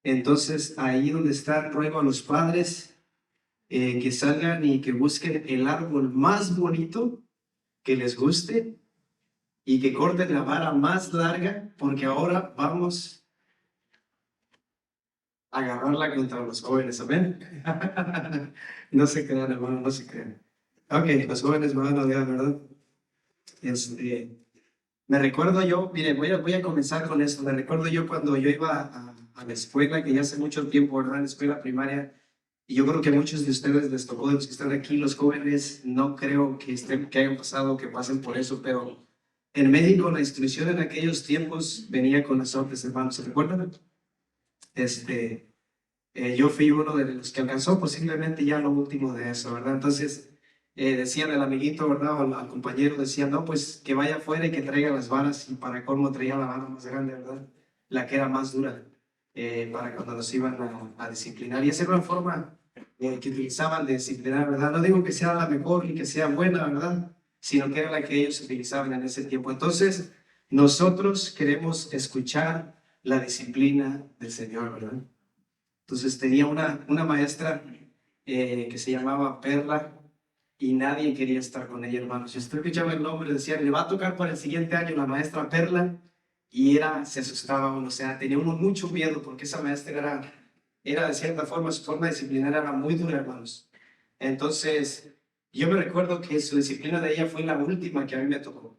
Entonces, ahí donde está, ruego a los padres que salgan y que busquen el árbol más bonito que les guste y que corten la vara más larga, porque ahora vamos a agarrarla contra los jóvenes, ¿amén? No se crean, hermano, no se crean. Ok, los jóvenes me van a odiar, ¿verdad? Este, me recuerdo yo, mire, voy a comenzar con esto. Me recuerdo yo cuando yo iba a la escuela, que ya hace mucho tiempo, ¿verdad? En la escuela primaria, y yo creo que a muchos de ustedes les tocó, de los que están aquí, los jóvenes, no creo que hayan pasado, que pasen por eso, pero en México la instrucción en aquellos tiempos venía con azotes, hermanos, ¿se recuerdan? Este, yo fui uno de los que alcanzó posiblemente ya lo último de eso, ¿verdad? Entonces, decían el amiguito, ¿verdad? O al compañero, decían, no, pues que vaya afuera y que traiga las varas, y para colmo traía la vara más grande, ¿verdad? La que era más dura, para cuando nos iban a disciplinar. Y esa era una forma que utilizaban de disciplinar, ¿verdad? No digo que sea la mejor y que sea buena, ¿verdad? Sino que era la que ellos utilizaban en ese tiempo. Entonces, nosotros queremos escuchar la disciplina del Señor, ¿verdad? Entonces tenía una maestra que se llamaba Perla y nadie quería estar con ella, hermanos. Si usted escuchaba el nombre, decía, le va a tocar para el siguiente año la maestra Perla, y se asustaba uno, o sea, tenía uno mucho miedo porque esa maestra era de cierta forma, su forma disciplinaria era muy dura, hermanos. Entonces, yo me recuerdo que su disciplina de ella fue la última que a mí me tocó.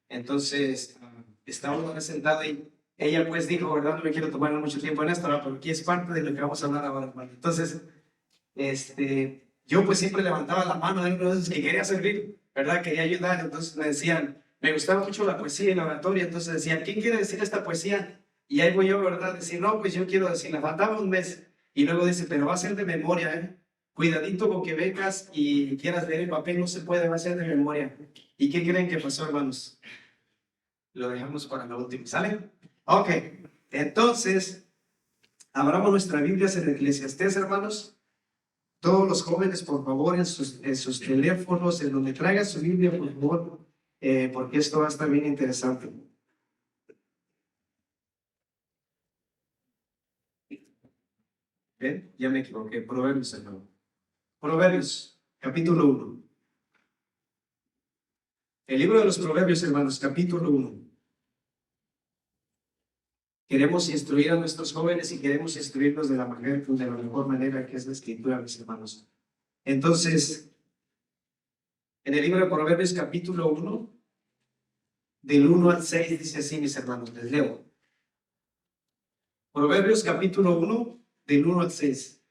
Entonces, estaba uno sentado y ella pues dijo, ¿verdad? No me quiero tomar mucho tiempo en esto, ¿verdad? Porque es parte de lo que vamos a hablar ahora, hermano. Entonces, yo pues siempre levantaba la mano, entonces que quería servir, ¿verdad? Quería ayudar, entonces me decían, me gustaba mucho la poesía y la oratoria, entonces decían, ¿quién quiere decir esta poesía? Y ahí voy yo, ¿verdad? Decir, no, pues yo quiero decirla, faltaba un mes, y luego dice, pero va a ser de memoria, ¿eh? Cuidadito con que vengas y quieras leer el papel, no se puede, va a ser de memoria. ¿Y qué creen que pasó, hermanos? Lo dejamos para la última, ¿sale? Ok, entonces, abramos nuestra Biblia en Eclesiastés, hermanos. Todos los jóvenes, por favor, en sus teléfonos, en donde traigan su Biblia, por favor, porque esto va a estar bien interesante. ¿Ven? Ya me equivoqué. Proverbios, hermano. Proverbios, capítulo 1. El libro de los Proverbios, hermanos, capítulo 1. Queremos instruir a nuestros jóvenes y queremos instruirlos de la mejor manera que es la escritura, mis hermanos. Entonces, en el libro de Proverbios, capítulo 1, del 1 al 6, dice así, mis hermanos, les leo. Proverbios, capítulo 1, del 1 al 6.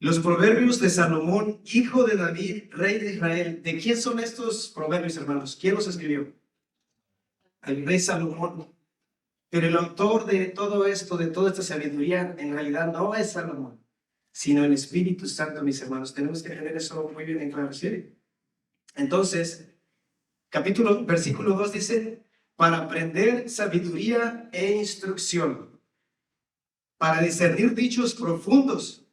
Los proverbios de Salomón, hijo de David, rey de Israel. ¿De quién son estos proverbios, hermanos? ¿Quién los escribió? El rey Salomón. Pero el autor de todo esto, de toda esta sabiduría, en realidad no es Salomón, sino el Espíritu Santo, mis hermanos. Tenemos que tener eso muy bien en claro, ¿sí? Entonces, versículo 2 dice, para aprender sabiduría e instrucción, para discernir dichos profundos,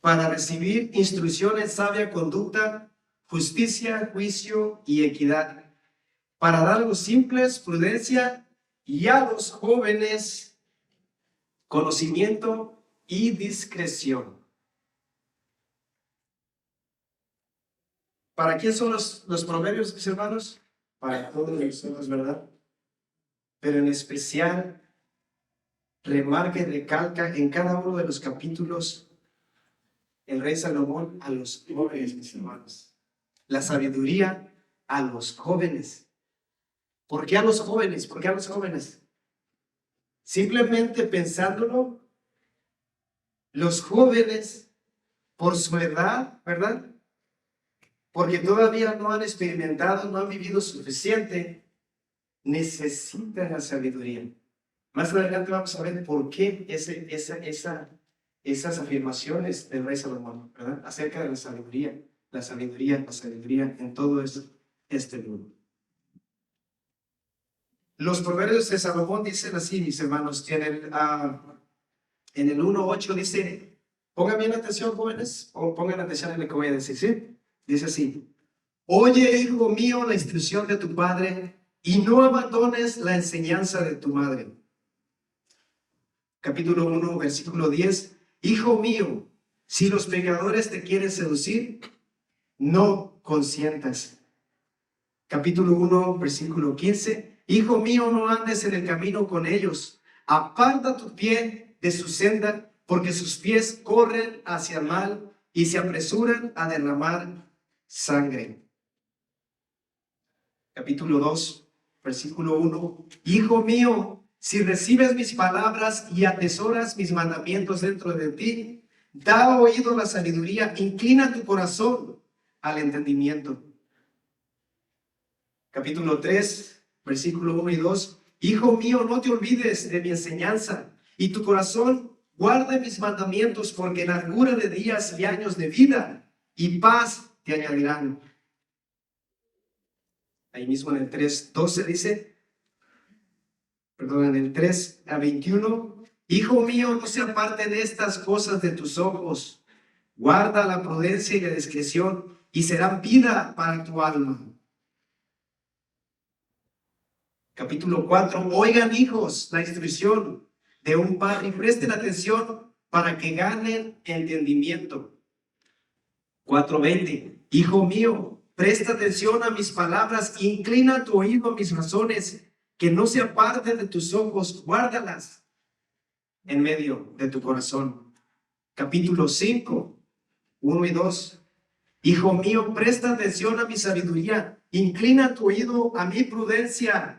para recibir instrucción en sabia conducta, justicia, juicio y equidad, para dar a los simples prudencia y a los jóvenes conocimiento y discreción. ¿Para quién son los proverbios, mis hermanos? Para todos nosotros, ¿verdad? Pero en especial, remarca y recalca en cada uno de los capítulos el rey Salomón a los jóvenes, mis hermanos. La sabiduría a los jóvenes. ¿Por qué a los jóvenes? ¿Por qué a los jóvenes? Simplemente pensándolo, los jóvenes, por su edad, ¿verdad? Porque todavía no han experimentado, no han vivido suficiente, necesitan la sabiduría. Más adelante vamos a ver por qué esas afirmaciones del rey Salomón, ¿verdad? Acerca de la sabiduría en todo este mundo. Los proverbios de Salomón dicen así, mis hermanos, en el 1.8 dice, pongan bien atención, jóvenes, o pongan atención en lo que voy a decir, ¿sí? Dice así, oye, hijo mío, la instrucción de tu padre, y no abandones la enseñanza de tu madre. capítulo 1, versículo 10. Hijo mío, si los pecadores te quieren seducir, no consientas. Capítulo 1, versículo 15. Hijo mío, no andes en el camino con ellos. Aparta tu pie de su senda, porque sus pies corren hacia el mal y se apresuran a derramar sangre. Capítulo 2, versículo 1. Hijo mío, si recibes mis palabras y atesoras mis mandamientos dentro de ti, da oído a la sabiduría, inclina tu corazón al entendimiento. Capítulo 3, versículo 1 y 2. Hijo mío, no te olvides de mi enseñanza, y tu corazón guarde mis mandamientos, porque largura de días y años de vida y paz te añadirán. Ahí mismo en el 3:12 dice, en el 3:21, hijo mío, no se aparten estas cosas de tus ojos, guarda la prudencia y la discreción, y serán vida para tu alma. Capítulo 4, oigan hijos la instrucción de un padre y presten atención para que ganen entendimiento. 4:20, hijo mío, presta atención a mis palabras, inclina tu oído a mis razones, que no se aparten de tus ojos, guárdalas en medio de tu corazón. Capítulo 5, 1 y 2, hijo mío, presta atención a mi sabiduría, inclina tu oído a mi prudencia,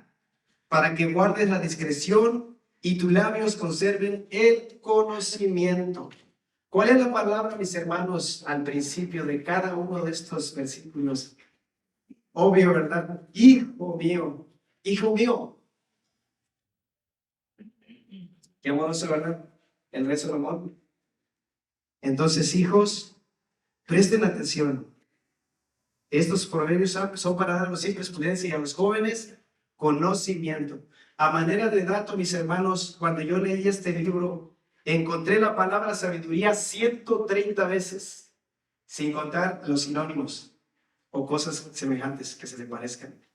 para que guardes la discreción y tus labios conserven el conocimiento. ¿Cuál es la palabra, mis hermanos, al principio de cada uno de estos versículos? Obvio, ¿verdad? Hijo mío, hijo mío. Qué amoroso, ¿verdad? El rezo del amor. Entonces, hijos, presten atención. Estos proverbios son para dar a los simples prudencia y a los jóvenes conocimiento. A manera de dato, mis hermanos, cuando yo leí este libro, encontré la palabra sabiduría 130 veces, sin contar los sinónimos o cosas semejantes que se le parezcan.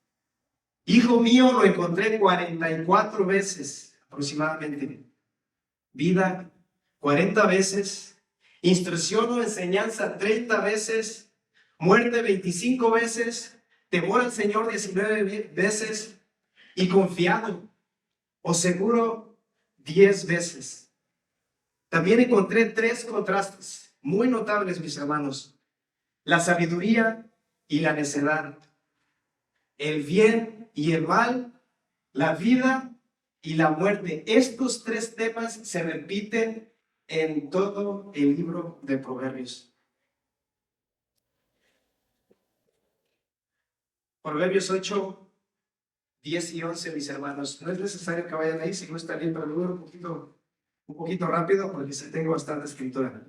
Hijo mío, lo encontré 44 veces aproximadamente. Vida, 40 veces. Instrucción o enseñanza, 30 veces. Muerte, 25 veces. Temor al Señor, 19 veces. Y confiado o seguro 10 veces. También encontré 3 contrastes muy notables, mis hermanos: la sabiduría y la necedad, el bien y el mal, la vida y la muerte. Estos 3 temas se repiten en todo el libro de Proverbios. Proverbios 8, 10 y 11, mis hermanos. No es necesario que vayan ahí, si no está bien, pero luego un poquito rápido porque tengo bastante escritura.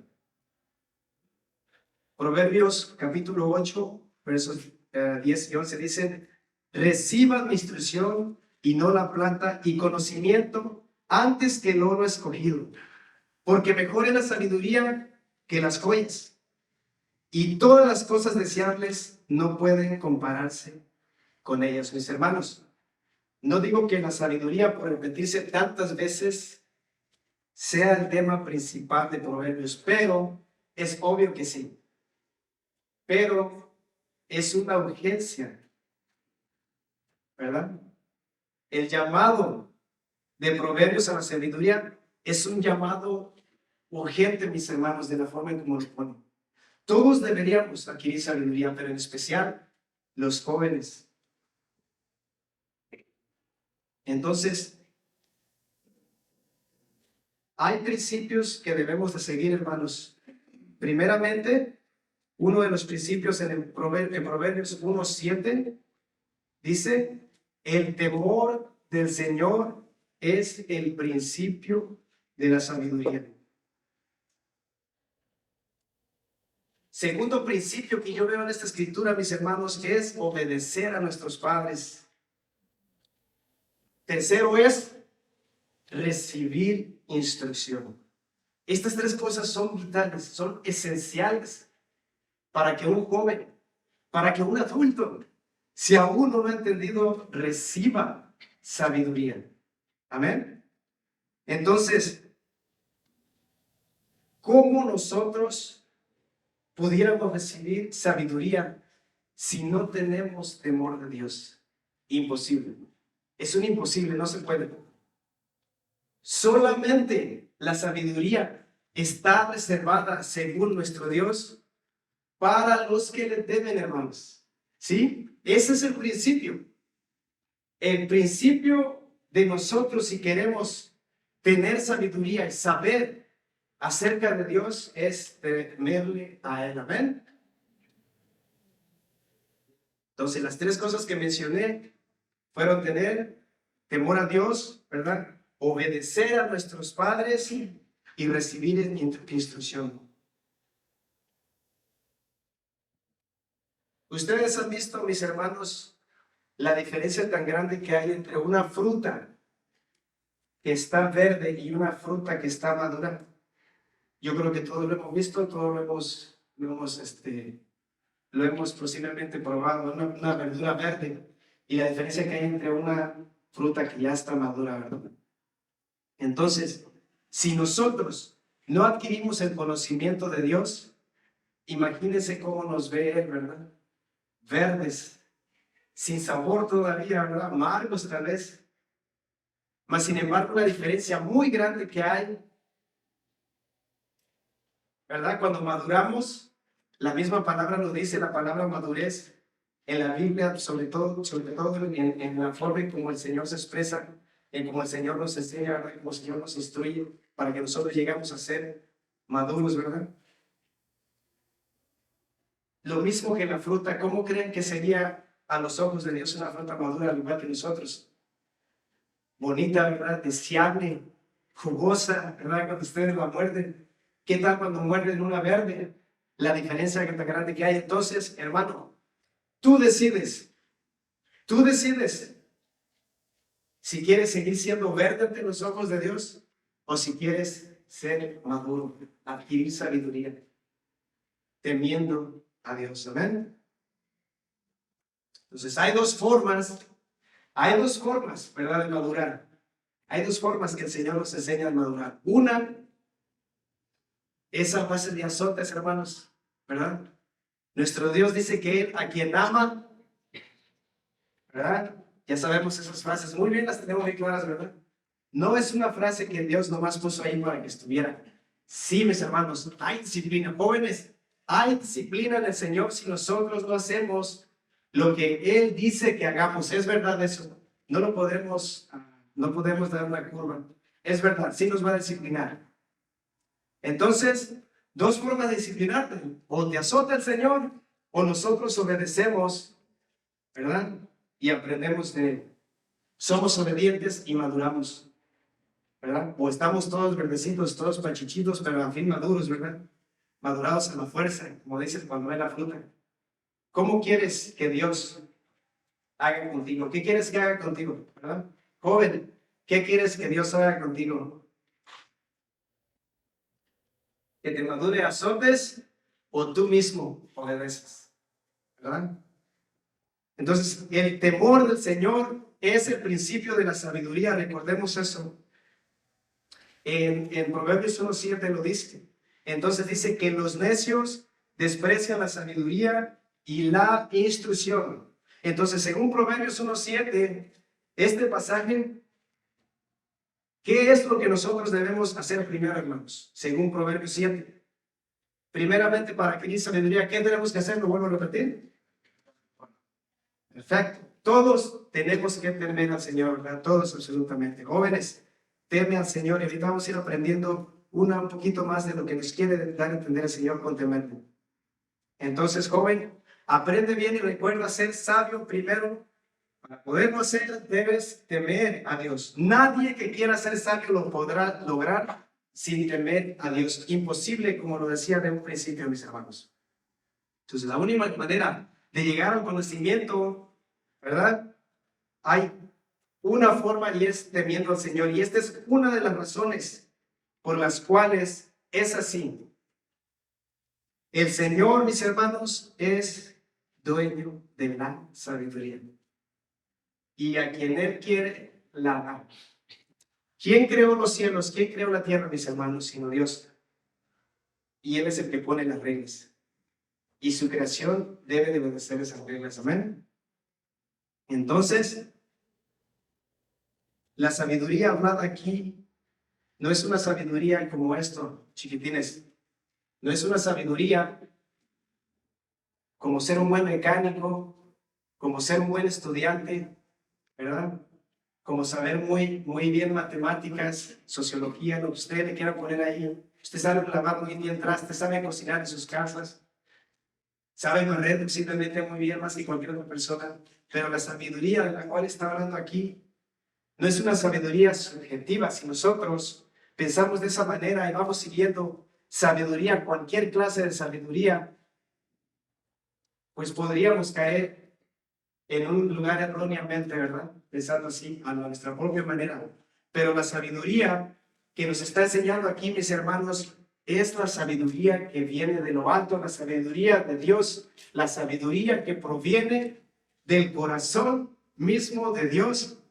Proverbios capítulo 8, versos 10 y 11 dicen: reciban mi instrucción y no la plata, y conocimiento antes que el oro escogido, porque mejor es la sabiduría que las joyas, y todas las cosas deseables no pueden compararse con ellas. Mis hermanos, no digo que la sabiduría, por repetirse tantas veces, sea el tema principal de Proverbios, pero es obvio que sí. Pero es una urgencia, ¿verdad? El llamado de Proverbios a la sabiduría es un llamado urgente, mis hermanos, de la forma en como lo ponen. Todos deberíamos adquirir sabiduría, pero en especial los jóvenes. Entonces, hay principios que debemos de seguir, hermanos. Primeramente, uno de los principios en Proverbios 1:7 dice: el temor del Señor es el principio de la sabiduría. Segundo principio que yo veo en esta escritura, mis hermanos, es obedecer a nuestros padres. Tercero es recibir instrucción. Estas 3 cosas son vitales, son esenciales para que un joven, para que un adulto, si aún no lo ha entendido, reciba sabiduría. Amén. Entonces, ¿cómo nosotros pudiéramos recibir sabiduría si no tenemos temor de Dios? Imposible. Es un imposible, no se puede. Solamente la sabiduría está reservada, según nuestro Dios, para los que le temen, hermanos. ¿Sí? Ese es el principio. El principio de nosotros, si queremos tener sabiduría y saber acerca de Dios, es temerle a Él. Amén. Entonces, las tres cosas que mencioné fueron tener temor a Dios, ¿verdad? Obedecer a nuestros padres y recibir instrucción. Ustedes han visto, mis hermanos, la diferencia tan grande que hay entre una fruta que está verde y una fruta que está madura. Yo creo que todos lo hemos visto, todos lo hemos posiblemente probado, una verdura verde, y la diferencia que hay entre una fruta que ya está madura, ¿verdad? Entonces, si nosotros no adquirimos el conocimiento de Dios, imagínense cómo nos ve Él, ¿verdad? Verdes, sin sabor todavía, ¿verdad? Amargos tal vez. Mas, sin embargo, la diferencia muy grande que hay, ¿verdad? Cuando maduramos, la misma palabra nos dice, la palabra madurez en la Biblia, sobre todo en la forma en como el Señor se expresa, en como el Señor nos enseña, ¿verdad? Como el Señor nos instruye, para que nosotros llegamos a ser maduros, ¿verdad? Lo mismo que la fruta. ¿Cómo creen que sería a los ojos de Dios una fruta madura al igual que nosotros? Bonita, ¿verdad? Deseable, jugosa, ¿verdad? Cuando ustedes la muerden. ¿Qué tal cuando muerden una verde? La diferencia tan grande que hay. Entonces, hermano, tú decides si quieres seguir siendo verde ante los ojos de Dios o si quieres ser maduro, adquirir sabiduría, temiendo a Dios. Amén. Entonces, hay dos formas, ¿verdad? De madurar. Hay dos formas que el Señor nos enseña a madurar. Una es a base de azotes, hermanos, ¿verdad? Nuestro Dios dice que Él, a quien ama, ¿verdad? Ya sabemos esas frases, muy bien las tenemos muy claras, ¿verdad? No es una frase que Dios nomás puso ahí para que estuviera. Sí, mis hermanos, hay disciplina. Jóvenes, hay disciplina en el Señor si nosotros no hacemos lo que Él dice que hagamos. Es verdad eso. No podemos dar una curva. Es verdad, sí nos va a disciplinar. Entonces, dos formas de disciplinarte. O te azota el Señor, o nosotros obedecemos, ¿verdad? Y aprendemos de Él. Somos obedientes y maduramos, ¿verdad? O estamos todos verdecitos, todos pachichitos, pero al fin maduros, ¿verdad? Madurados a la fuerza, como dices cuando ve la fruta. ¿Cómo quieres que Dios haga contigo? ¿Qué quieres que haga contigo? ¿Verdad? Joven, ¿qué quieres que Dios haga contigo? ¿Que te madure azotes o tú mismo obedeces? ¿Verdad? Entonces, el temor del Señor es el principio de la sabiduría. Recordemos eso. En Proverbios 1:7 lo dice. Entonces dice que los necios desprecian la sabiduría y la instrucción. Entonces, según Proverbios 1:7, este pasaje, ¿qué es lo que nosotros debemos hacer primero, hermanos? Según Proverbios 7. Primeramente, para adquirir sabiduría, ¿qué tenemos que hacer? Lo vuelvo a repetir. Perfecto. Todos tenemos que temer al Señor, ¿verdad? Todos absolutamente. Jóvenes, teme al Señor y ahorita vamos a ir aprendiendo un poquito más de lo que nos quiere dar a entender el Señor con temerlo. Entonces, joven, aprende bien y recuerda ser sabio primero. Para poderlo hacer, debes temer a Dios. Nadie que quiera ser sabio lo podrá lograr sin temer a Dios. Imposible, como lo decía de un principio, mis hermanos. Entonces, la única manera de llegar al conocimiento, ¿verdad? Hay una forma y es temiendo al Señor. Y esta es una de las razones por las cuales es así. El Señor, mis hermanos, es dueño de la sabiduría. Y a quien Él quiere, la da. ¿Quién creó los cielos? ¿Quién creó la tierra, mis hermanos, sino Dios? y Él es el que pone las reglas. Y su creación debe de obedecer esas reglas. Amén. Entonces, la sabiduría hablada aquí no es una sabiduría como esto, chiquitines. No es una sabiduría como ser un buen mecánico, como ser un buen estudiante, ¿verdad? Como saber muy bien matemáticas, sociología, lo que usted le quiera poner ahí. Usted sabe lavar muy bien trastes, sabe cocinar en sus casas, sabe barrer posiblemente muy bien más que cualquier otra persona. Pero la sabiduría de la cual está hablando aquí no es una sabiduría subjetiva. Si nosotros pensamos de esa manera y vamos siguiendo sabiduría, cualquier clase de sabiduría, pues podríamos caer en un lugar erróneamente, ¿verdad? Pensando así, a nuestra propia manera. Pero la sabiduría que nos está enseñando aquí, mis hermanos, es la sabiduría que viene de lo alto, la sabiduría de Dios, la sabiduría que proviene del corazón mismo de Dios.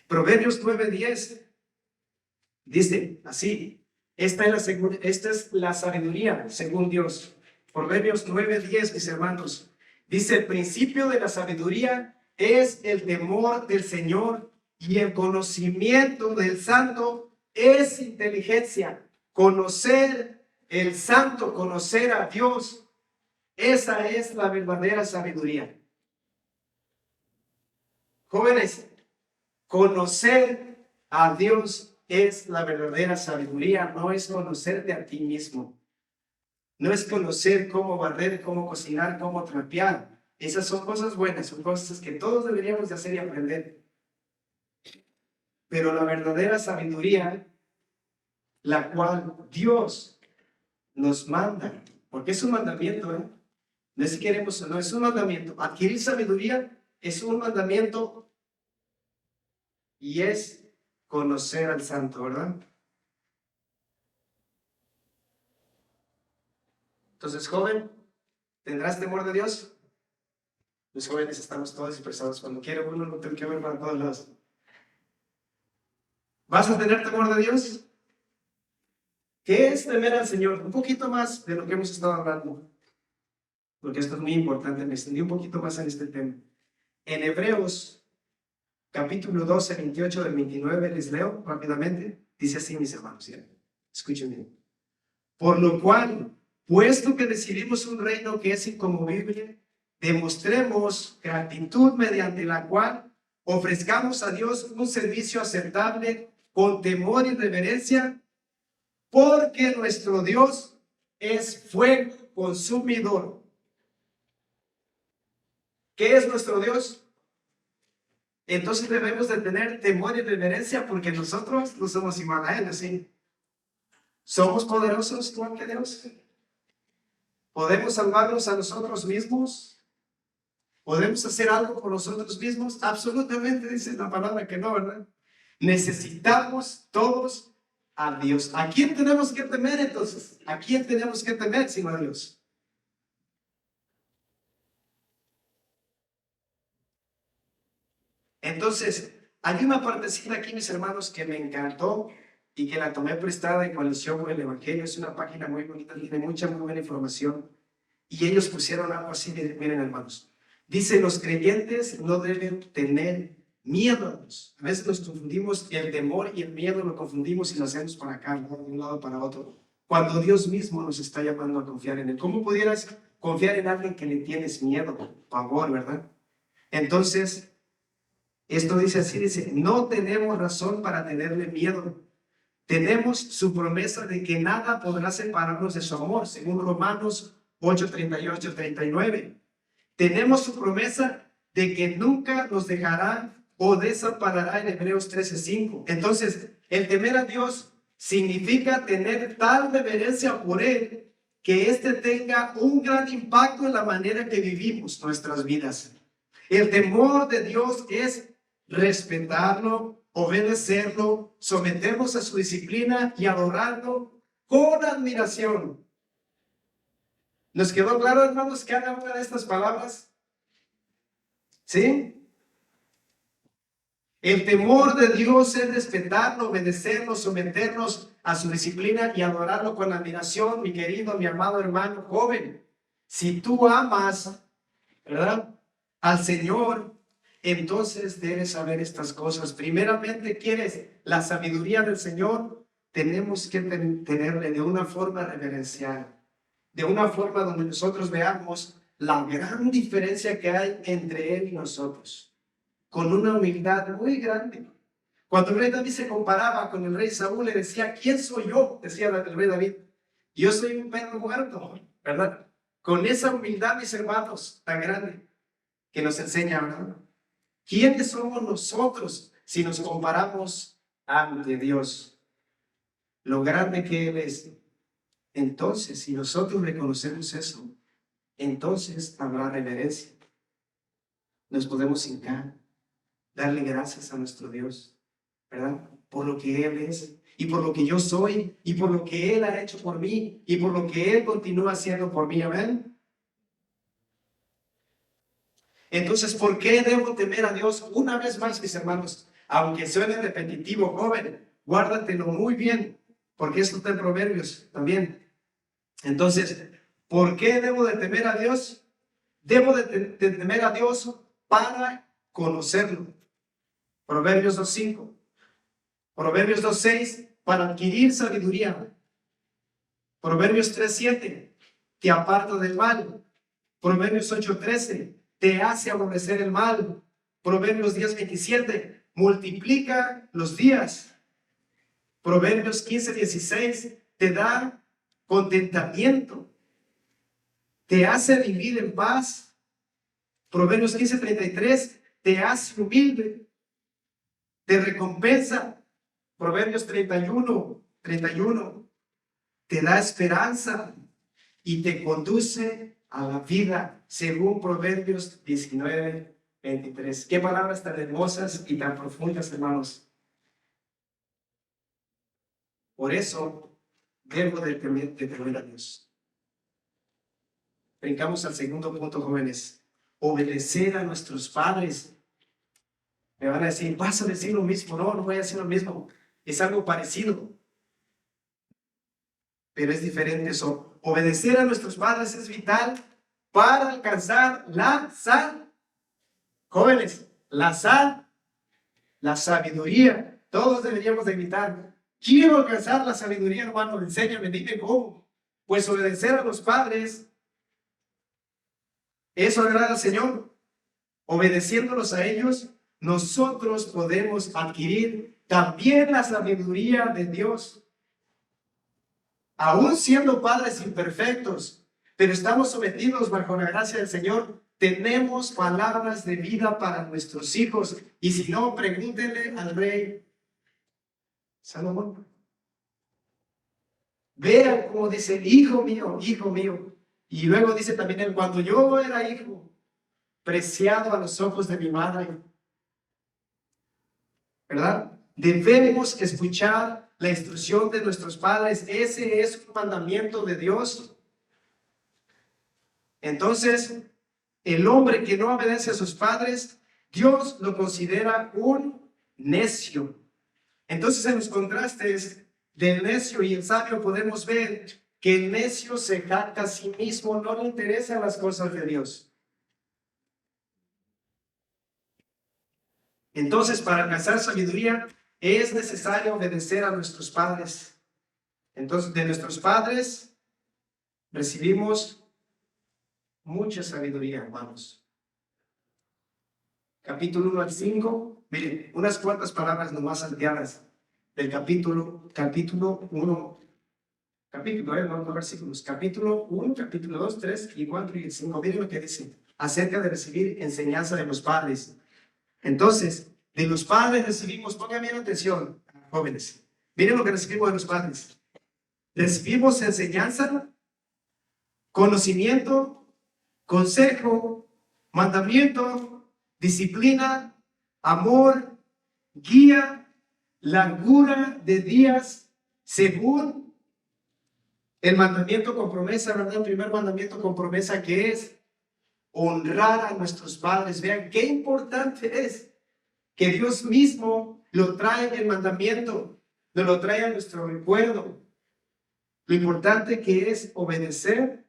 Proverbios 9:10 dice así: esta es la sabiduría según Dios. Proverbios 9:10, mis hermanos, dice: el principio de la sabiduría es el temor del Señor, y el conocimiento del Santo es inteligencia. Conocer el Santo, conocer a Dios, esa es la verdadera sabiduría. Jóvenes, conocer a Dios es la verdadera sabiduría, no es conocerte a ti mismo. No es conocer cómo barrer, cómo cocinar, cómo trapear. Esas son cosas buenas, son cosas que todos deberíamos de hacer y aprender. Pero la verdadera sabiduría, la cual Dios nos manda, porque es un mandamiento, ¿eh? No es si queremos o no, es un mandamiento. Adquirir sabiduría es un mandamiento y es conocer al Santo, ¿verdad? Entonces, joven, ¿tendrás temor de Dios? Los jóvenes estamos todos dispersados. Cuando quiere uno, no tengo que ver para todos lados. ¿Vas a tener temor de Dios? ¿Qué es temer al Señor? Un poquito más de lo que hemos estado hablando, porque esto es muy importante. Me extendí un poquito más en este tema. En Hebreos, capítulo 12, 28 del 29, les leo rápidamente. Dice así, mis hermanos, ¿sí? Escuchen bien. Por lo cual, puesto que recibimos un reino que es inconmovible, demostremos gratitud mediante la cual ofrezcamos a Dios un servicio aceptable con temor y reverencia, porque nuestro Dios es fuego consumidor. ¿Qué es nuestro Dios? Entonces debemos de tener temor y reverencia porque nosotros no somos igual a Él, ¿sí? ¿Somos poderosos igual que Dios? ¿Podemos salvarnos a nosotros mismos? ¿Podemos hacer algo por nosotros mismos? Absolutamente, dice la palabra que no, ¿verdad? Necesitamos todos a Dios. ¿A quién tenemos que temer entonces? ¿A quién tenemos que temer sino a Dios? Entonces, hay una partecita aquí, mis hermanos, que me encantó y que la tomé prestada en Coalición por el Evangelio. Es una página muy bonita, tiene mucha, muy buena información. Y ellos pusieron algo así, miren, hermanos. Dice, los creyentes no deben tener miedo a Dios. A veces nos confundimos, el temor y el miedo lo confundimos y lo hacemos para acá, de un lado para otro. Cuando Dios mismo nos está llamando a confiar en Él. ¿Cómo pudieras confiar en alguien que le tienes miedo, pavor, verdad? Entonces, esto dice así, dice, no tenemos razón para tenerle miedo. Tenemos su promesa de que nada podrá separarnos de su amor, según Romanos 8:38, 39. Tenemos su promesa de que nunca nos dejará o desamparará en Hebreos 13:5. Entonces, el temer a Dios significa tener tal reverencia por Él que éste tenga un gran impacto en la manera que vivimos nuestras vidas. El temor de Dios es respetarlo, obedecerlo, someternos a su disciplina y adorarlo con admiración. ¿Nos quedó claro, hermanos, cada una de estas palabras? ¿Sí? El temor de Dios es respetarlo, obedecerlo, someternos a su disciplina y adorarlo con admiración, mi querido, mi amado hermano joven. Si tú amas, ¿verdad?, al Señor, entonces debes saber estas cosas. Primeramente, ¿quieres la sabiduría del Señor? Tenemos que tenerle de una forma reverencial, de una forma donde nosotros veamos la gran diferencia que hay entre Él y nosotros, con una humildad muy grande. Cuando el rey David se comparaba con el rey Saúl, le decía, ¿quién soy yo?, decía el rey David. Yo soy un perro muerto, ¿verdad? Con esa humildad, mis hermanos, tan grande, que nos enseña, ¿verdad? ¿Quiénes somos nosotros si nos comparamos ante Dios? Lo grande que Él es. Entonces, si nosotros reconocemos eso, entonces habrá reverencia. Nos podemos hincar, darle gracias a nuestro Dios, ¿verdad? Por lo que Él es, y por lo que yo soy, y por lo que Él ha hecho por mí, y por lo que Él continúa haciendo por mí. Amén. Entonces, ¿por qué debo temer a Dios? Una vez más, mis hermanos, aunque suene repetitivo, joven, guárdatelo muy bien, porque esto está en Proverbios también. Entonces, ¿por qué debo de temer a Dios? Debo de temer a Dios para conocerlo. Proverbios 2:5. Proverbios 2:6, para adquirir sabiduría. Proverbios 3:7, te aparta del mal. Proverbios 8:13, te hace aborrecer el mal. Proverbios 10:27, multiplica los días. Proverbios 15:16, te da contentamiento, te hace vivir en paz. Proverbios 15:33, te hace humilde, te recompensa. Proverbios 31:31, te da esperanza y te conduce a la vida, según Proverbios 19:23. Qué palabras tan hermosas y tan profundas, hermanos. Por eso debo de temer a Dios. Brincamos al segundo punto, jóvenes. Obedecer a nuestros padres. Me van a decir, vas a decir lo mismo. No, no voy a decir lo mismo. Es algo parecido, pero es diferente eso. Obedecer a nuestros padres es vital para alcanzar la sal. Jóvenes, la sal, la sabiduría. Todos deberíamos de gritar, quiero alcanzar la sabiduría, hermano. Enséñame, dime cómo. Pues obedecer a los padres, eso agrada al Señor. Obedeciéndolos a ellos, nosotros podemos adquirir también la sabiduría de Dios. Aún siendo padres imperfectos, pero estamos sometidos bajo la gracia del Señor, tenemos palabras de vida para nuestros hijos. Y si no, pregúntenle al rey Salomón. Vean cómo dice, hijo mío, hijo mío. Y luego dice también él, cuando yo era hijo, preciado a los ojos de mi madre. ¿Verdad? Debemos escuchar la instrucción de nuestros padres. Ese es un mandamiento de Dios. Entonces, el hombre que no obedece a sus padres, Dios lo considera un necio. Entonces, en los contrastes del necio y el sabio podemos ver que el necio se jacta a sí mismo, no le interesan las cosas de Dios. Entonces, para alcanzar sabiduría, es necesario obedecer a nuestros padres. Entonces, de nuestros padres recibimos mucha sabiduría, hermanos. Capítulo 1 al 5, miren, unas cuantas palabras nomás salteadas del capítulo 1, no versículos, capítulo 1, capítulo 2, 3 y 4 y 5. Miren lo que dice acerca de recibir enseñanza de los padres. Entonces, de los padres recibimos, pongan bien atención, jóvenes, miren lo que recibimos de los padres. Recibimos enseñanza, conocimiento, consejo, mandamiento, disciplina, amor, guía, largura de días, según el mandamiento con promesa, ¿verdad? El primer mandamiento con promesa, que es honrar a nuestros padres. Vean qué importante es que Dios mismo lo trae en el mandamiento, nos lo trae a nuestro recuerdo. Lo importante que es obedecer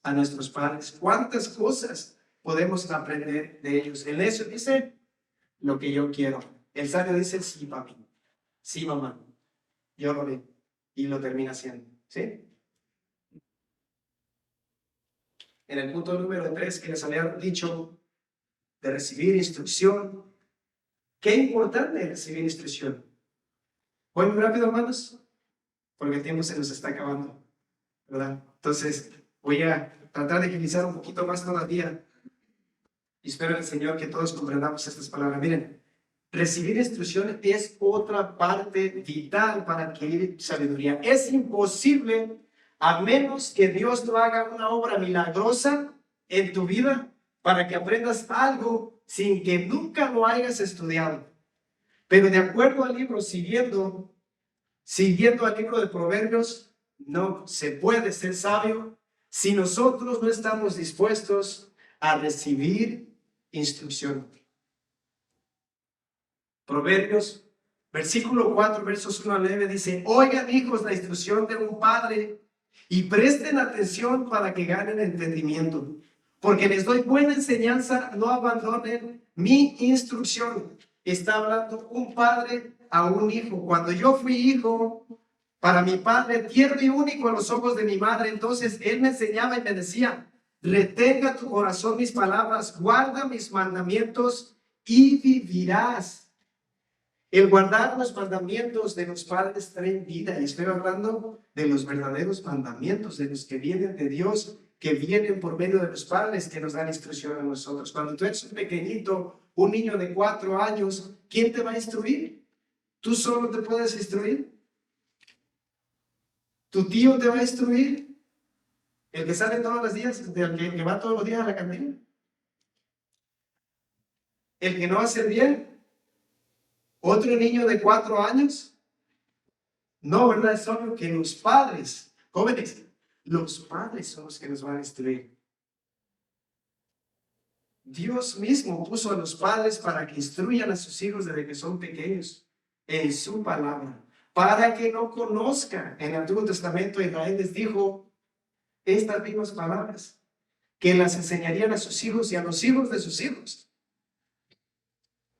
a nuestros padres. ¿Cuántas cosas podemos aprender de ellos? El necio dice lo que yo quiero. El sabio dice sí, papi. Sí, mamá. Yo lo veo. Y lo termina haciendo. ¿Sí? En el punto número 3 que les había dicho de recibir instrucción. Qué importante es recibir instrucción. Voy muy rápido, hermanos, porque el tiempo se nos está acabando, ¿verdad? Entonces, voy a tratar de agilizar un poquito más todavía. Y espero en el Señor que todos comprendamos estas palabras. Miren, recibir instrucción es otra parte vital para adquirir sabiduría. Es imposible, a menos que Dios no haga una obra milagrosa en tu vida para que aprendas algo sin que nunca lo hayas estudiado. Pero de acuerdo al libro, siguiendo al libro de Proverbios, no se puede ser sabio si nosotros no estamos dispuestos a recibir instrucción. Proverbios, versículo 4, versos 1 al 9, dice: oigan, hijos, la instrucción de un padre y presten atención para que ganen entendimiento. Porque les doy buena enseñanza, no abandonen mi instrucción. Está hablando un padre a un hijo. Cuando yo fui hijo, para mi padre, tierno y único a los ojos de mi madre, entonces él me enseñaba y me decía: retenga tu corazón mis palabras, guarda mis mandamientos y vivirás. El guardar los mandamientos de los padres trae vida, y estoy hablando de los verdaderos mandamientos, de los que vienen de Dios, que vienen por medio de los padres que nos dan instrucción a nosotros. Cuando tú eres un pequeñito, un niño de 4 años, ¿quién te va a instruir? ¿Tú solo te puedes instruir? ¿Tu tío te va a instruir? ¿El que sale todos los días, el que va todos los días a la cantina? ¿El que no hace bien? ¿Otro niño de 4 años? No, ¿verdad? Es obvio que los padres, jóvenes, los padres son los que nos van a instruir. Dios mismo puso a los padres para que instruyan a sus hijos desde que son pequeños en su palabra, para que no conozcan. En el Antiguo Testamento Israel les dijo estas mismas palabras, que las enseñarían a sus hijos y a los hijos de sus hijos.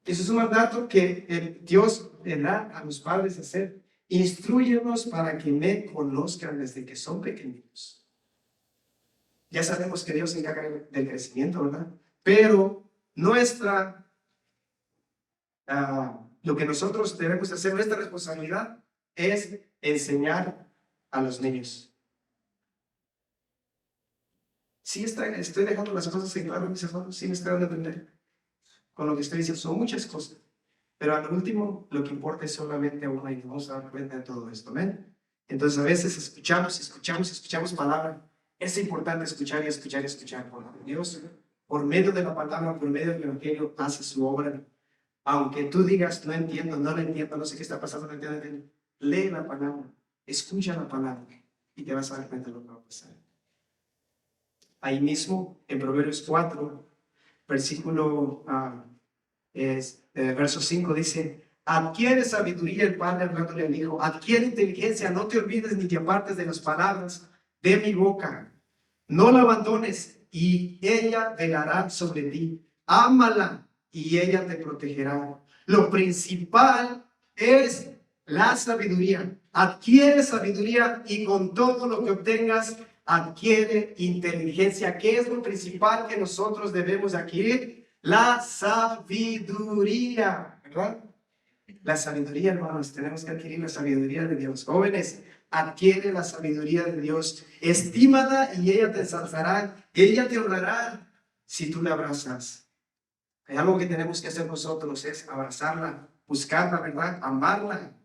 Eso es un mandato que Dios le da a los padres a hacer. Instrúyenos para que me conozcan desde que son pequeños. Ya sabemos que Dios se encarga del crecimiento, ¿verdad? Pero lo que nosotros debemos hacer, nuestra responsabilidad, es enseñar a los niños. Sí, estoy dejando las cosas en claro, mis hermanos, sí me estoy dando a entender con lo que estoy diciendo. Son muchas cosas, pero al último lo que importa es solamente una, y nos vamos a dar cuenta de todo esto, ¿ven? Entonces a veces escuchamos palabra. Es importante escuchar y escuchar y escuchar. Dios, por medio de la palabra, por medio del evangelio, hace su obra. Aunque tú digas, no entiendo, no lo entiendo, no sé qué está pasando, no entiendo. Lee la palabra, escucha la palabra y te vas a dar cuenta de lo que va a pasar. Ahí mismo, en Proverbios 4, versículo verso 5 dice: adquiere sabiduría el padre hablándole al hijo, adquiere inteligencia, no te olvides ni te apartes de las palabras de mi boca, no la abandones y ella velará sobre ti, ámala y ella te protegerá. Lo principal es la sabiduría. Adquiere sabiduría y con todo lo que obtengas adquiere inteligencia. ¿Qué es lo principal que nosotros debemos adquirir? La sabiduría, ¿verdad? La sabiduría, hermanos, tenemos que adquirir la sabiduría de Dios. Jóvenes, adquiere la sabiduría de Dios. Estímala y ella te ensalzará, ella te honrará si tú la abrazas. Hay algo que tenemos que hacer nosotros, es abrazarla, buscarla, ¿verdad? Amarla.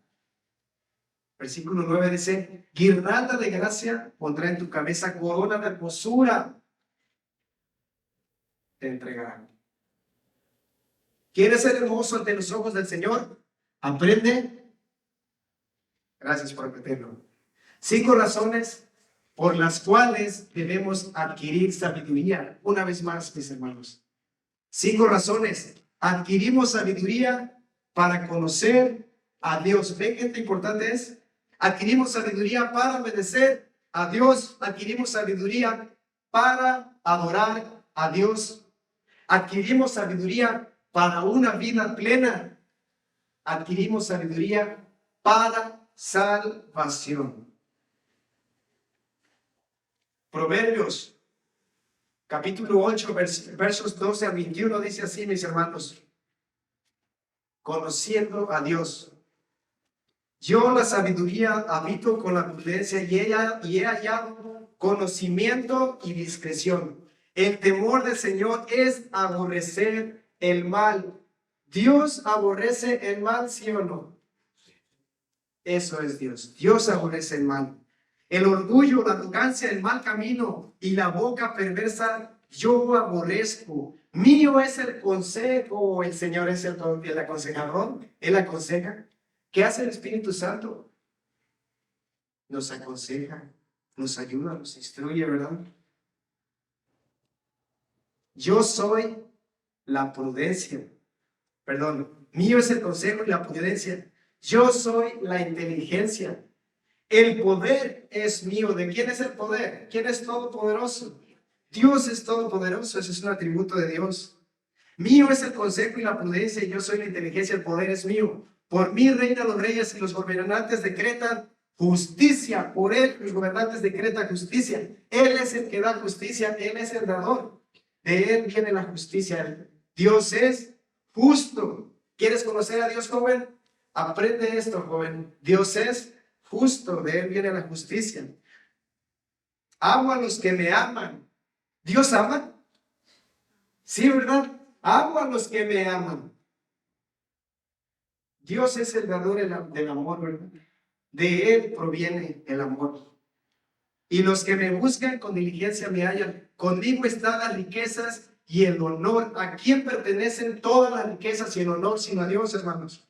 Versículo 9 dice: guirnalda de gracia pondrá en tu cabeza, corona de hermosura te entregará. ¿Quieres ser hermoso ante los ojos del Señor? Aprende. Gracias por repetirlo. 5 razones por las cuales debemos adquirir sabiduría. Una vez más, mis hermanos. 5 razones Adquirimos sabiduría para conocer a Dios. ¿Ven qué importante es? Adquirimos sabiduría para obedecer a Dios. Adquirimos sabiduría para adorar a Dios. Adquirimos sabiduría para una vida plena. Adquirimos sabiduría para salvación. Proverbios, capítulo 8, versos 12 a 21, dice así, mis hermanos. Conociendo a Dios. Yo la sabiduría habito con la prudencia y he hallado conocimiento y discreción. El temor del Señor es aborrecer el mal. ¿Dios aborrece el mal, sí o no? Eso es Dios. Dios aborrece el mal. El orgullo, la arrogancia, el mal camino y la boca perversa yo aborrezco. Mío es el consejo. El Señor es el aconsejador. Él aconseja. ¿Qué hace el Espíritu Santo? Nos aconseja, nos ayuda, nos instruye, ¿verdad? Yo soy la prudencia. Perdón, mío es el consejo y la prudencia. Yo soy la inteligencia. El poder es mío. ¿De quién es el poder? ¿Quién es todopoderoso? Dios es todopoderoso. Ese es un atributo de Dios. Mío es el consejo y la prudencia, y yo soy la inteligencia. El poder es mío. Por mí reinan los reyes y los gobernantes decretan justicia. Por él los gobernantes decretan justicia. Él es el que da justicia. Él es el dador. De él viene la justicia. Dios es justo. ¿Quieres conocer a Dios, joven? Aprende esto, joven. Dios es justo. De él viene la justicia. Amo a los que me aman. ¿Dios ama? Sí, ¿verdad? Amo a los que me aman. Dios es el dador del amor, ¿verdad? De él proviene el amor. Y los que me buscan con diligencia me hallan. Conmigo están las riquezas y el honor. ¿A quién pertenecen todas las riquezas y el honor sino a Dios, hermanos?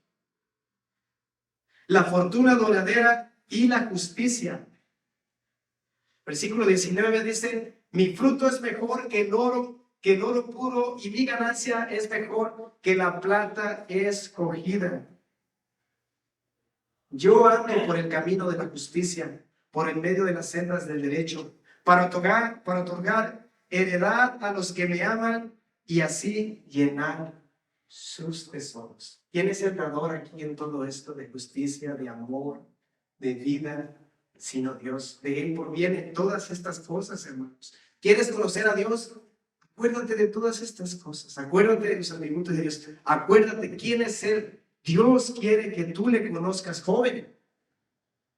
La fortuna duradera y la justicia. Versículo 19 dice, mi fruto es mejor que el oro puro, y mi ganancia es mejor que la plata escogida. Yo ando por el camino de la justicia, por el medio de las sendas del derecho, para otorgar heredad a los que me aman y así llenar sus tesoros. ¿Quién es el dador aquí en todo esto de justicia, de amor, de vida, sino Dios? De él provienen todas estas cosas, hermanos. ¿Quieres conocer a Dios? Acuérdate de todas estas cosas. Acuérdate de los atributos de Dios. Acuérdate quién es Él. Dios quiere que tú le conozcas, joven.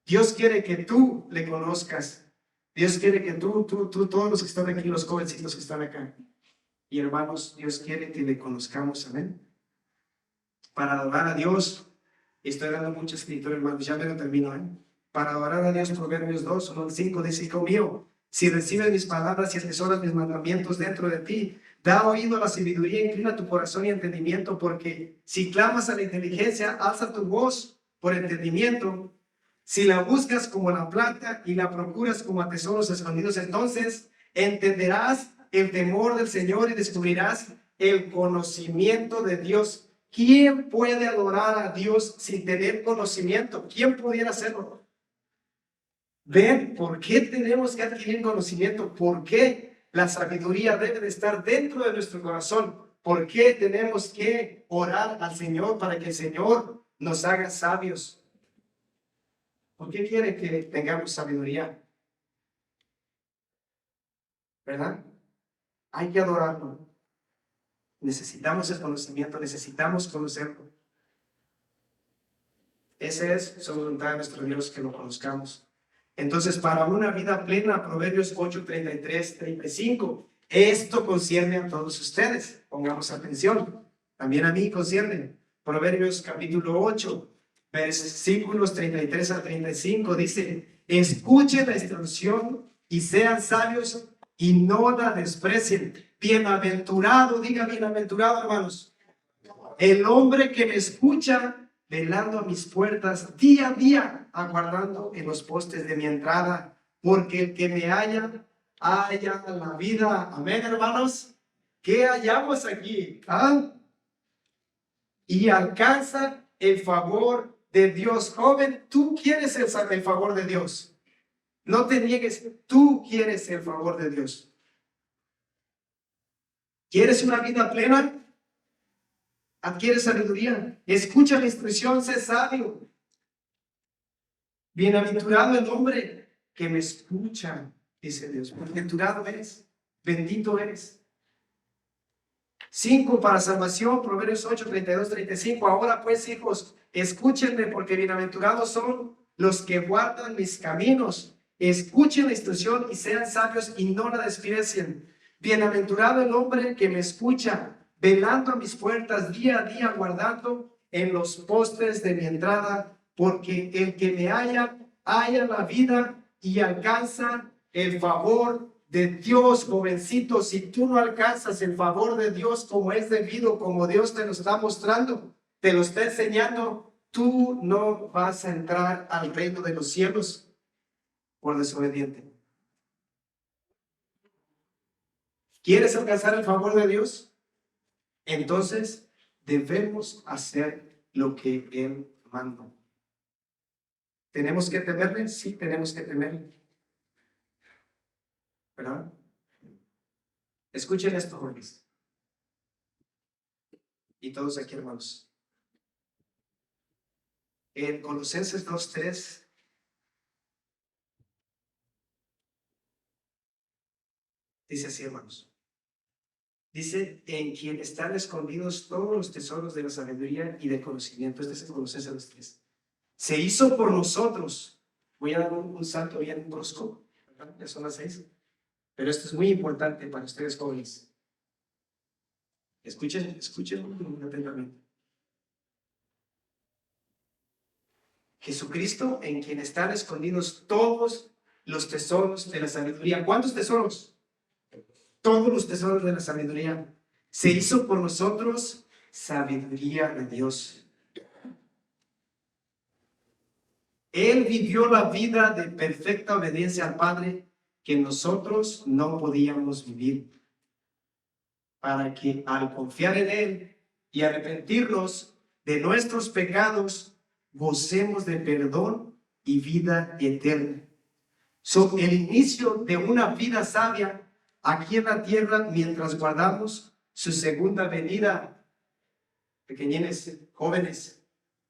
Dios quiere que tú le conozcas. Dios quiere que tú, todos los que están aquí, los jovencitos que están acá. Y hermanos, Dios quiere que le conozcamos, amén. Para adorar a Dios, estoy dando mucha escritura, hermanos, ya me lo termino, Para adorar a Dios, Proverbios 2, 1 al 5, dice, hijo mío, si recibes mis palabras y atesoras mis mandamientos dentro de ti, da oído a la sabiduría, inclina tu corazón y entendimiento, porque si clamas a la inteligencia, alza tu voz por entendimiento. Si la buscas como la plata y la procuras como a tesoros escondidos, entonces entenderás el temor del Señor y descubrirás el conocimiento de Dios. ¿Quién puede adorar a Dios sin tener conocimiento? ¿Quién pudiera hacerlo? ¿Ven por qué tenemos que adquirir conocimiento? ¿Por qué la sabiduría debe de estar dentro de nuestro corazón? ¿Por qué tenemos que orar al Señor para que el Señor nos haga sabios? ¿Por qué quiere que tengamos sabiduría? ¿Verdad? Hay que adorarlo. Necesitamos el conocimiento, necesitamos conocerlo. Esa es su voluntad de nuestro Dios, que lo conozcamos. Entonces, para una vida plena, Proverbios 8, 33, 35, esto concierne a todos ustedes. Pongamos atención. También a mí concierne. Proverbios capítulo 8, versículos 33 a 35, dice, escuchen la instrucción y sean sabios y no la desprecien. Bienaventurado, diga bienaventurado, hermanos, el hombre que me escucha, velando a mis puertas día a día, aguardando en los postes de mi entrada, porque el que me halla la vida. Amén, hermanos. ¿Qué hallamos aquí? y alcanza el favor de Dios. Joven, tú quieres el favor de Dios. No te niegues, tú quieres el favor de Dios. ¿Quieres una vida plena? Adquiere sabiduría. Escucha la instrucción, sé sabio. Bienaventurado el hombre que me escucha, dice Dios. Bienaventurado eres, bendito eres. 5 para salvación, Proverbios 8, 32, 35. Ahora pues, hijos, escúchenme, porque bienaventurados son los que guardan mis caminos. Escuchen la instrucción y sean sabios y no la desprecien. Bienaventurado el hombre que me escucha, velando a mis puertas día a día, guardando en los postes de mi entrada, porque el que me halla la vida y alcanza el favor de Dios. Jovencito, si tú no alcanzas el favor de Dios como es debido, como Dios te lo está mostrando, te lo está enseñando, tú no vas a entrar al reino de los cielos por desobediente. ¿Quieres alcanzar el favor de Dios? Entonces debemos hacer lo que Él manda. ¿Tenemos que temerle? Sí, tenemos que temerle. ¿Verdad? Escuchen esto, jóvenes. Y todos aquí, hermanos. En Colosenses 2:3 dice así, hermanos. Dice, en quien están escondidos todos los tesoros de la sabiduría y del conocimiento. Este es el Colosenses 2:3. Se hizo por nosotros. Voy a dar un salto bien brusco. Ya son las 6. Pero esto es muy importante para ustedes jóvenes. Escuchen atentamente. Jesucristo, en quien están escondidos todos los tesoros de la sabiduría. ¿Cuántos tesoros? Todos los tesoros de la sabiduría. Se hizo por nosotros sabiduría de Dios. Él vivió la vida de perfecta obediencia al Padre que nosotros no podíamos vivir, para que al confiar en Él y arrepentirnos de nuestros pecados, gocemos de perdón y vida eterna. El inicio de una vida sabia aquí en la tierra mientras guardamos su segunda venida. Pequeñines, jóvenes,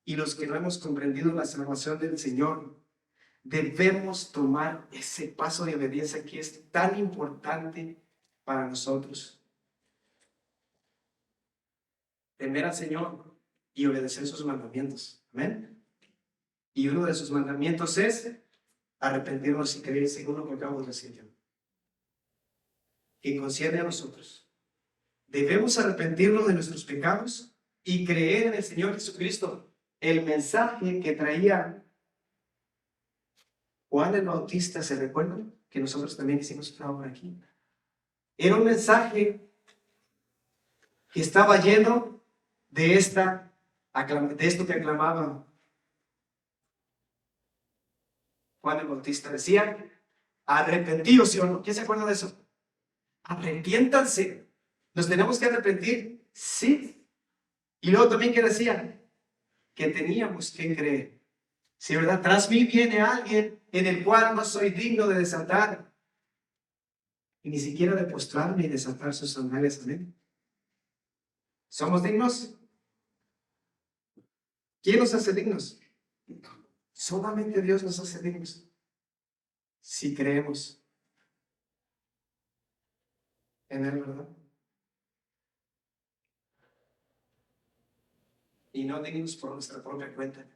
y los que no hemos comprendido la salvación del Señor, debemos tomar ese paso de obediencia que es tan importante para nosotros. Temer al Señor y obedecer sus mandamientos. Amén. Y uno de sus mandamientos es arrepentirnos y creer según lo que acabo de decir yo, que concierne a nosotros. Debemos arrepentirnos de nuestros pecados y creer en el Señor Jesucristo. El mensaje que traía Juan el Bautista, ¿se recuerdan? Que nosotros también hicimos por aquí. Era un mensaje que estaba lleno de esto que aclamaba Juan el Bautista. Decía, arrepentíos, ¿sí o no? ¿Quién se acuerda de eso? Arrepiéntanse. ¿Nos tenemos que arrepentir? Sí. Y luego también que decía que teníamos que creer. Si, ¿verdad? Tras mí viene alguien en el cual no soy digno de desatar, y ni siquiera de postrarme y desatar sus sandalias. Amén. ¿Somos dignos? ¿Quién nos hace dignos? Solamente Dios nos hace dignos. Si creemos en Él, ¿verdad? Y no dignos por nuestra propia cuenta,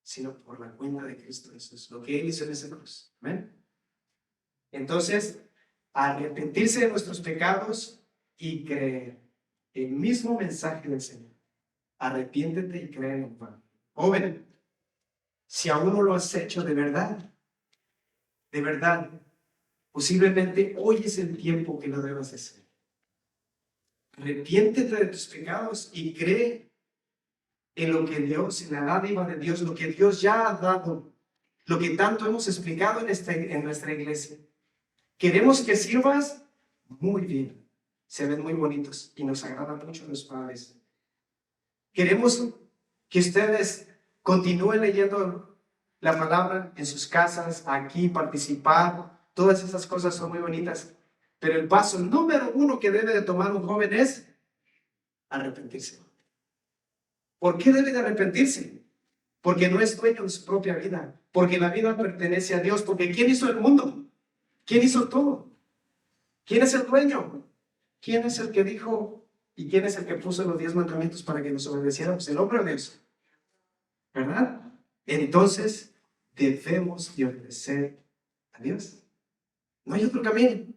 sino por la cuenta de Cristo Jesús, lo que Él hizo en esa cruz. ¿Amén? Entonces, arrepentirse de nuestros pecados y creer el mismo mensaje del Señor. Arrepiéntete y cree en el Padre. Joven, si aún no lo has hecho de verdad, posiblemente hoy es el tiempo que lo debas hacer. Arrepiéntete de tus pecados y cree en lo que Dios, en la dádiva de Dios, lo que Dios ya ha dado, lo que tanto hemos explicado en nuestra iglesia. Queremos que sirvas muy bien. Se ven muy bonitos y nos agradan mucho los padres. Queremos que ustedes continúen leyendo la palabra en sus casas, aquí, participar. Todas esas cosas son muy bonitas. Pero el paso número 1 que debe de tomar un joven es arrepentirse. ¿Por qué debe de arrepentirse? Porque no es dueño de su propia vida. Porque la vida pertenece a Dios. Porque ¿quién hizo el mundo? ¿Quién hizo todo? ¿Quién es el dueño? ¿Quién es el que dijo y quién es el que puso los 10 mandamientos para que nos obedeciéramos? El hombre o Dios. ¿Verdad? Entonces debemos de obedecer a Dios. No hay otro camino.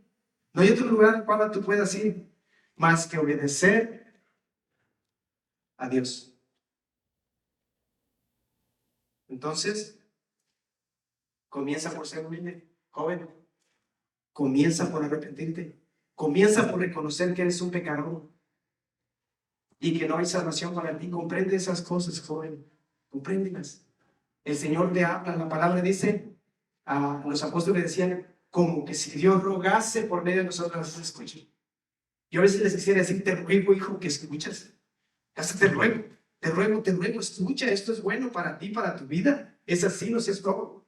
No hay otro lugar al cual tú puedas ir más que obedecer a Dios. Entonces, comienza por ser humilde, joven. Comienza por arrepentirte. Comienza por reconocer que eres un pecador y que no hay salvación para ti. Comprende esas cosas, joven. Compréndelas. El Señor te habla. La palabra dice, a los apóstoles decían, como que si Dios rogase por medio de nosotros, las escuchen. Yo a veces les quisiera decir, te ruego, hijo, que escuchas. Hasta te ruego, escucha, esto es bueno para ti, para tu vida. Es así, no seas todo.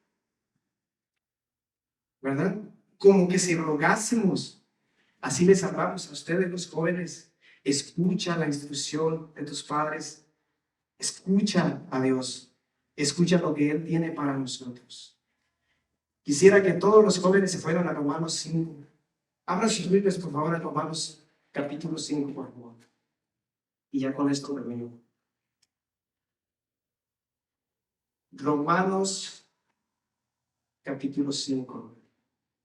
¿Verdad? Como que si rogásemos. Así les hablamos a ustedes, los jóvenes. Escucha la instrucción de tus padres. Escucha a Dios. Escucha lo que Él tiene para nosotros. Quisiera que todos los jóvenes se fueran a Romanos 5. Abran sus Biblias, por favor, a Romanos capítulo 5, por favor. Y ya con esto termino. Romanos capítulo 5.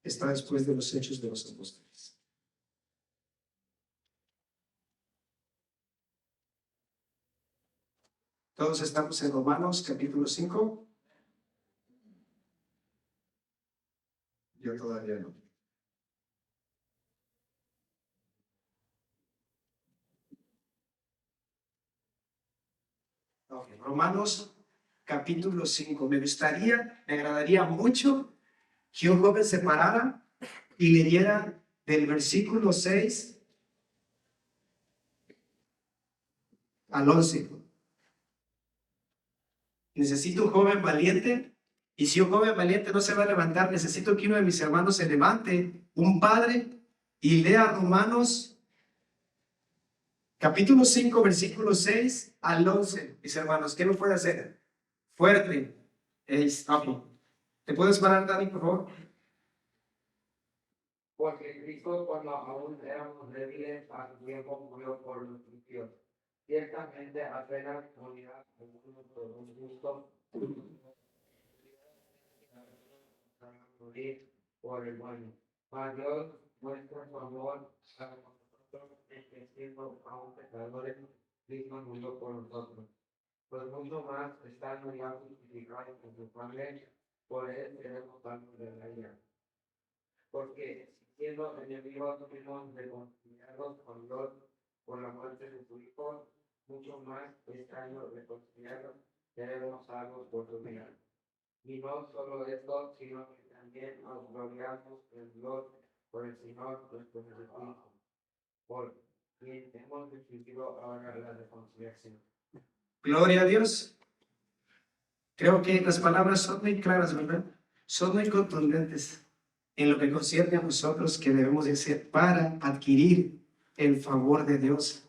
Está después de los Hechos de los Apóstoles. Todos estamos en Romanos capítulo 5. Yo todavía no. Okay. Romanos capítulo 5. Me agradaría mucho que un joven se parara y leyera del versículo 6 al 11. Necesito un joven valiente. Y si un joven valiente no se va a levantar, necesito que uno de mis hermanos se levante, un padre, y lea Romanos capítulo 5, versículo 6 al 11. Mis hermanos, ¿qué me puede hacer? Fuerte. ¿Te puedes parar, Dani, por favor? Porque Cristo, cuando aún éramos débiles, a su tiempo murió por los impíos. Ciertamente, apenas morirá uno por un justo, morir por el bueno. Mas Dios muestra su amor a nosotros en que siendo aún pecadores, Cristo murió por nosotros. Pues mucho más, estando ya justificados en su sangre, por él seremos salvos de la ira. Porque siendo enemigos fuimos reconciliados con Dios por la muerte de su Hijo, mucho más estando reconciliados, seremos salvos por su vida. Y no solo esto, sino que también nos gloriamos en Dios por el Señor nuestro Jesucristo, por quien hemos recibido ahora la reconciliación. Gloria a Dios. Creo que las palabras son muy claras, ¿verdad? Son muy contundentes en lo que concierne a nosotros que debemos de hacer para adquirir el favor de Dios.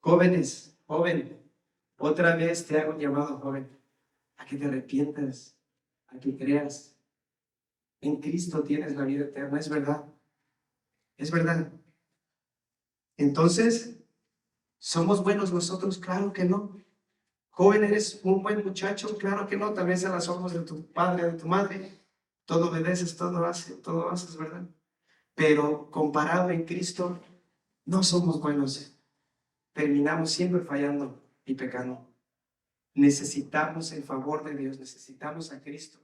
Jóvenes, joven, otra vez te hago un llamado, joven, a que te arrepientas, a que creas. En Cristo tienes la vida eterna, es verdad. Es verdad. Entonces, ¿somos buenos nosotros? Claro que no. Joven, ¿eres un buen muchacho? Claro que no. También a los ojos de tu padre, de tu madre. Todo obedeces, todo haces, ¿verdad? Pero comparado en Cristo, no somos buenos. Terminamos siempre fallando y pecando. Necesitamos el favor de Dios, necesitamos a Cristo.